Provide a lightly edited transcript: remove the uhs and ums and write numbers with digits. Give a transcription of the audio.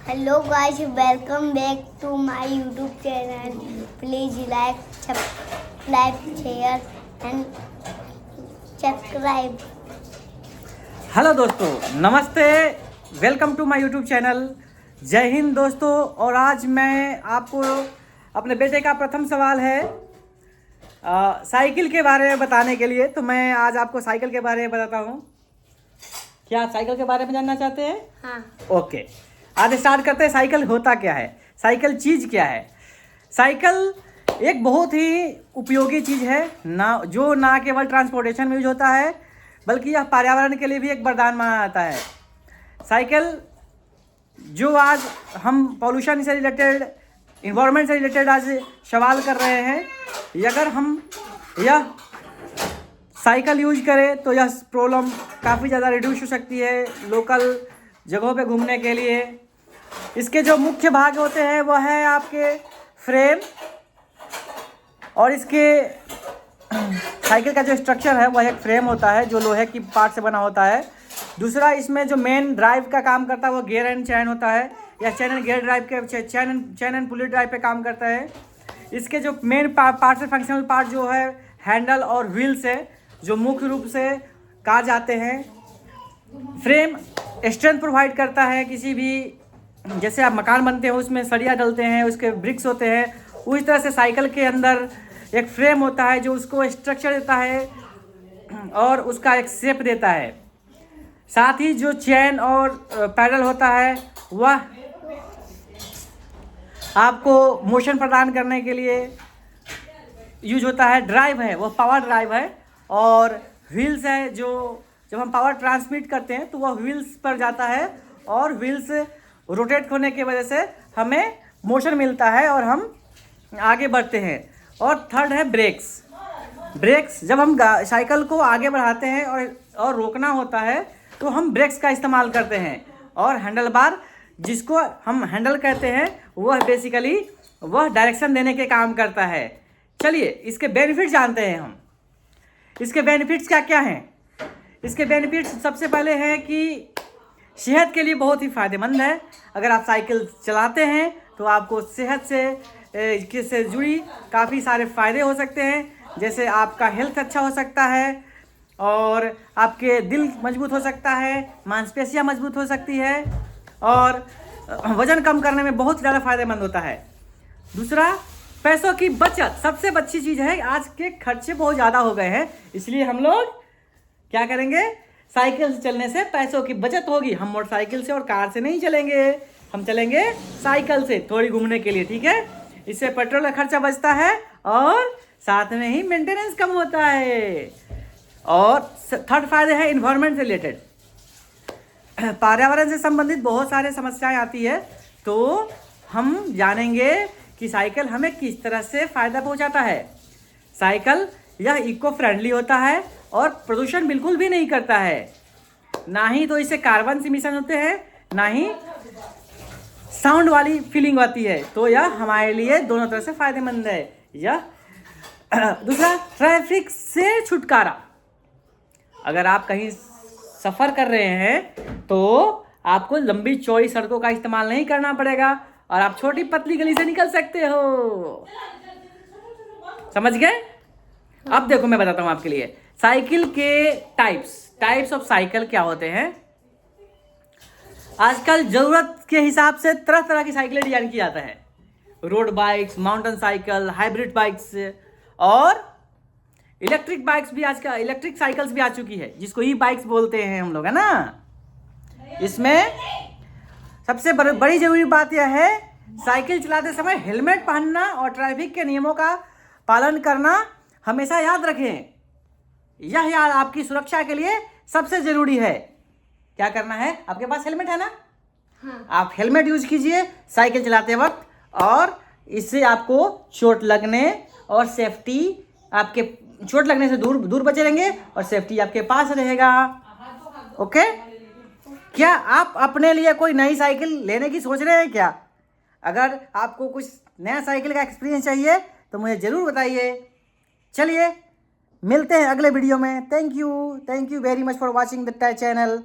Hello guys, welcome back to my YouTube channel. Please like, share and subscribe. Hello दोस्तों, नमस्ते। Welcome to my YouTube channel. जय हिंद दोस्तों। और आज मैं आपको अपने बेटे का प्रथम सवाल है साइकिल के बारे में बताने के लिए। तो मैं आज आपको साइकिल के बारे में बताता हूँ। क्या आप साइकिल के बारे में जानना चाहते हैं? हाँ। ओके, आज स्टार्ट करते हैं। साइकिल होता क्या है, साइकिल चीज़ क्या है। साइकिल एक बहुत ही उपयोगी चीज़ है ना केवल ट्रांसपोर्टेशन में यूज होता है, बल्कि यह पर्यावरण के लिए भी एक वरदान माना जाता है। साइकिल जो आज हम पॉल्यूशन से रिलेटेड, इन्वायरमेंट से रिलेटेड आज सवाल कर रहे हैं, अगर हम यह साइकिल यूज करें तो यह प्रॉब्लम काफ़ी ज़्यादा रिड्यूस हो सकती है लोकल जगहों पे घूमने के लिए। इसके जो मुख्य भाग होते हैं वह है आपके फ्रेम, और इसके साइकिल का जो स्ट्रक्चर है वह एक फ्रेम होता है जो लोहे की पार्ट से बना होता है। दूसरा, इसमें जो मेन ड्राइव का काम करता है वो गियर एंड चैन होता है, या चैन एंड गियर ड्राइव के चैन एंड पुली ड्राइव पे काम करता है। इसके जो मेन पार्ट से फंक्शनल पार्ट जो है हैंडल और व्हील्स है, जो मुख्य रूप से कहा जाते हैं। फ्रेम स्ट्रेंथ प्रोवाइड करता है किसी भी, जैसे आप मकान बनते हैं उसमें सरिया डलते हैं, उसके ब्रिक्स होते हैं, उसी तरह से साइकिल के अंदर एक फ्रेम होता है जो उसको स्ट्रक्चर देता है और उसका एक शेप देता है। साथ ही जो चेन और पैडल होता है वह आपको मोशन प्रदान करने के लिए यूज होता है। ड्राइव है वह पावर ड्राइव है, और व्हील्स है जो जब हम पावर ट्रांसमिट करते हैं तो वह व्हील्स पर जाता है, और व्हील्स रोटेट होने की वजह से हमें मोशन मिलता है और हम आगे बढ़ते हैं। और थर्ड है ब्रेक्स। जब हम साइकिल को आगे बढ़ाते हैं और रोकना होता है तो हम ब्रेक्स का इस्तेमाल करते हैं। और हैंडल बार, जिसको हम हैंडल कहते हैं, वह बेसिकली वह डायरेक्शन देने के काम करता है। चलिए इसके बेनिफिट जानते हैं हम। इसके बेनिफिट्स क्या क्या हैं? इसके बेनिफिट्स सबसे पहले है कि सेहत के लिए बहुत ही फ़ायदेमंद है। अगर आप साइकिल चलाते हैं तो आपको सेहत से जुड़ी काफ़ी सारे फ़ायदे हो सकते हैं, जैसे आपका हेल्थ अच्छा हो सकता है, और आपके दिल मजबूत हो सकता है, मांसपेशियां मजबूत हो सकती है, और वज़न कम करने में बहुत ज़्यादा फ़ायदेमंद होता है। दूसरा, पैसों की बचत सबसे अच्छी चीज़ है। आज के खर्चे बहुत ज़्यादा हो गए हैं, इसलिए हम लोग क्या करेंगे, साइकिल से चलने से पैसों की बचत होगी। हम मोटरसाइकिल से और कार से नहीं चलेंगे, हम चलेंगे साइकिल से थोड़ी घूमने के लिए, ठीक है। इससे पेट्रोल का खर्चा बचता है और साथ में ही मेंटेनेंस कम होता है। और थर्ड फायदे है इन्वायरमेंट से रिलेटेड, पर्यावरण से संबंधित बहुत सारे समस्याएं आती है, तो हम जानेंगे कि साइकिल हमें किस तरह से फ़ायदा पहुंचाता है। साइकिल यह इको फ्रेंडली होता है और प्रदूषण बिल्कुल भी नहीं करता है, ना ही तो इससे कार्बन इमिशन होते हैं, ना ही साउंड वाली फीलिंग आती है। तो यह हमारे लिए दोनों तरह से फ़ायदेमंद है। यह दूसरा, ट्रैफिक से छुटकारा। अगर आप कहीं सफ़र कर रहे हैं तो आपको लंबी चौड़ी सड़कों का इस्तेमाल नहीं करना पड़ेगा और आप छोटी पतली गली से निकल सकते हो। समझ गए? अब देखो मैं बताता हूँ आपके लिए साइकिल के टाइप्स ऑफ साइकिल क्या होते हैं। आजकल ज़रूरत के हिसाब से तरह तरह की साइकिलें डिजाइन की जाता है। Road bikes, mountain cycle, hybrid bikes और इलेक्ट्रिक बाइक्स भी, आजकल इलेक्ट्रिक साइकिल्स भी आ चुकी है, जिसको ई बाइक्स बोलते हैं हम लोग, है ना। इसमें सबसे बड़ी जरूरी बात यह है, साइकिल चलाते समय हेलमेट पहनना और ट्रैफिक के नियमों का पालन करना हमेशा याद रखें। यह याद आपकी सुरक्षा के लिए सबसे ज़रूरी है। क्या करना है? आपके पास हेलमेट है ना? हाँ। आप हेलमेट यूज कीजिए साइकिल चलाते वक्त, और इससे आपको चोट लगने और सेफ्टी, आपके चोट लगने से दूर बचे रहेंगे और सेफ्टी आपके पास रहेगा। ओके? क्या आप अपने लिए कोई नई साइकिल लेने की सोच रहे हैं क्या? अगर आपको कुछ नया साइकिल का एक्सपीरियंस चाहिए तो मुझे ज़रूर बताइए। चलिए मिलते हैं अगले वीडियो में। Thank you very much for watching the channel.